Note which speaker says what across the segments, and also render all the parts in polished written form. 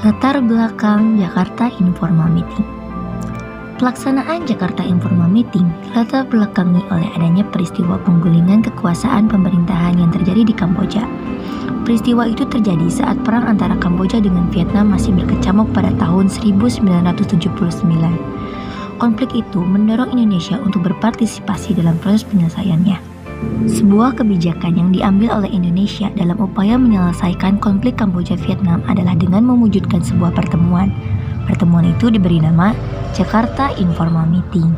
Speaker 1: Latar belakang Jakarta Informal Meeting. Pelaksanaan Jakarta Informal Meeting latar belakangi oleh adanya peristiwa penggulingan kekuasaan pemerintahan yang terjadi di Kamboja. Peristiwa itu terjadi saat perang antara Kamboja dengan Vietnam masih berkecamuk pada tahun 1979. Konflik itu mendorong Indonesia untuk berpartisipasi dalam proses penyelesaiannya. Sebuah kebijakan yang diambil oleh Indonesia dalam upaya menyelesaikan konflik Kamboja-Vietnam adalah dengan mewujudkan sebuah pertemuan. Pertemuan itu diberi nama Jakarta Informal Meeting.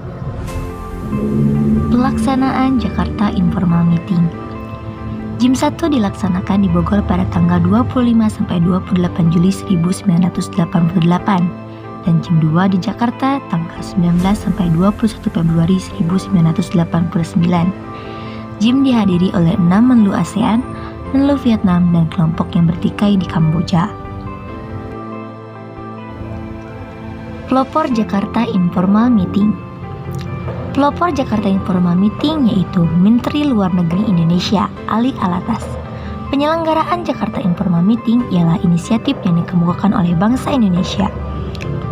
Speaker 1: Pelaksanaan Jakarta Informal Meeting. JIM 1 dilaksanakan di Bogor pada tanggal 25-28 Juli 1988 dan JIM 2 di Jakarta tanggal 19-21 Februari 1989. JIM dihadiri oleh 6 menlu ASEAN, menlu Vietnam, dan kelompok yang bertikai di Kamboja. Pelopor Jakarta Informal Meeting. Pelopor Jakarta Informal Meeting yaitu Menteri Luar Negeri Indonesia, Ali Alatas. Penyelenggaraan Jakarta Informal Meeting ialah inisiatif yang dikemukakan oleh bangsa Indonesia.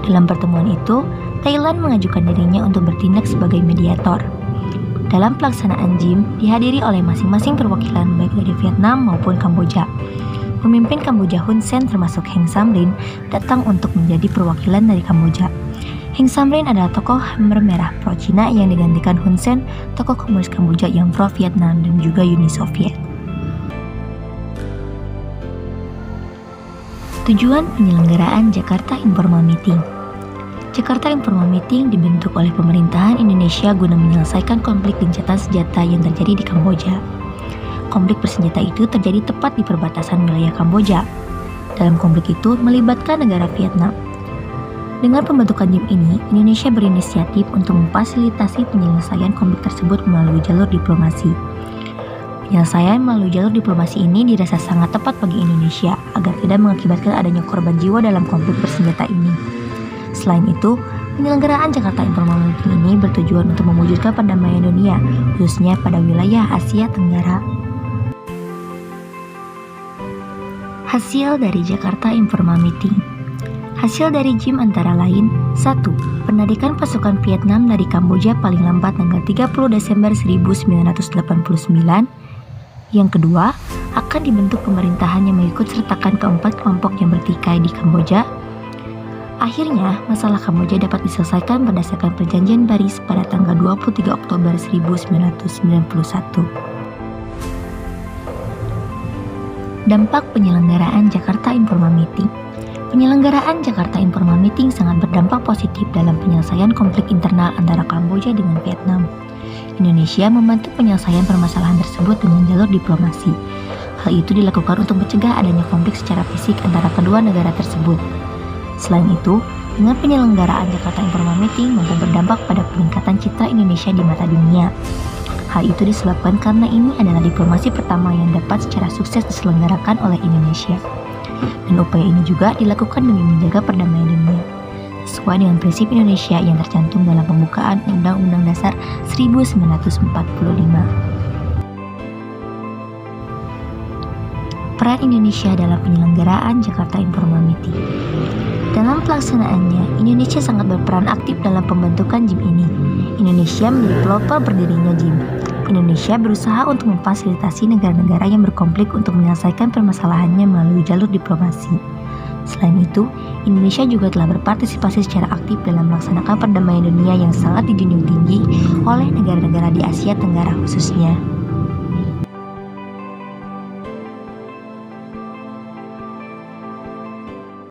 Speaker 1: Dalam pertemuan itu, Thailand mengajukan dirinya untuk bertindak sebagai mediator. Dalam pelaksanaan JIM dihadiri oleh masing-masing perwakilan baik dari Vietnam maupun Kamboja. Pemimpin Kamboja Hun Sen termasuk Heng Samrin datang untuk menjadi perwakilan dari Kamboja. Heng Samrin adalah tokoh Khmer Merah pro-Cina yang digantikan Hun Sen, tokoh komunis Kamboja yang pro-Vietnam dan juga Uni Soviet. Tujuan penyelenggaraan Jakarta Informal Meeting. Jakarta Informal Meeting dibentuk oleh pemerintahan Indonesia guna menyelesaikan konflik gencatan senjata yang terjadi di Kamboja. Konflik bersenjata itu terjadi tepat di perbatasan wilayah Kamboja. Dalam konflik itu melibatkan negara Vietnam. Dengan pembentukan JIM ini, Indonesia berinisiatif untuk memfasilitasi penyelesaian konflik tersebut melalui jalur diplomasi. Penyelesaian melalui jalur diplomasi ini dirasa sangat tepat bagi Indonesia agar tidak mengakibatkan adanya korban jiwa dalam konflik bersenjata ini. Selain itu, penyelenggaraan Jakarta Informal Meeting ini bertujuan untuk mewujudkan perdamaian dunia, khususnya pada wilayah Asia Tenggara. Hasil dari Jakarta Informal Meeting. Hasil dari JIM antara lain: 1. Penarikan pasukan Vietnam dari Kamboja paling lambat tanggal 30 Desember 1989. Yang kedua, akan dibentuk pemerintahan yang mengikut sertakan keempat kelompok yang bertikai di Kamboja. Akhirnya, masalah Kamboja dapat diselesaikan berdasarkan Perjanjian Paris pada tanggal 23 Oktober 1991. Dampak penyelenggaraan Jakarta Informal Meeting. Penyelenggaraan Jakarta Informal Meeting sangat berdampak positif dalam penyelesaian konflik internal antara Kamboja dengan Vietnam. Indonesia membantu penyelesaian permasalahan tersebut dengan jalur diplomasi. Hal itu dilakukan untuk mencegah adanya konflik secara fisik antara kedua negara tersebut. Selain itu, dengan penyelenggaraan Jakarta Informal Meeting mampu berdampak pada peningkatan citra Indonesia di mata dunia. Hal itu disebabkan karena ini adalah diplomasi pertama yang dapat secara sukses diselenggarakan oleh Indonesia. Dan upaya ini juga dilakukan demi menjaga perdamaian dunia, sesuai dengan prinsip Indonesia yang tercantum dalam pembukaan Undang-Undang Dasar 1945. Peran Indonesia dalam penyelenggaraan Jakarta Informal Meeting. Dalam pelaksanaannya, Indonesia sangat berperan aktif dalam pembentukan JIM ini. Indonesia menjadi pelopor berdirinya JIM. Indonesia berusaha untuk memfasilitasi negara-negara yang berkonflik untuk menyelesaikan permasalahannya melalui jalur diplomasi. Selain itu, Indonesia juga telah berpartisipasi secara aktif dalam melaksanakan perdamaian dunia yang sangat dijunjung tinggi oleh negara-negara di Asia Tenggara khususnya.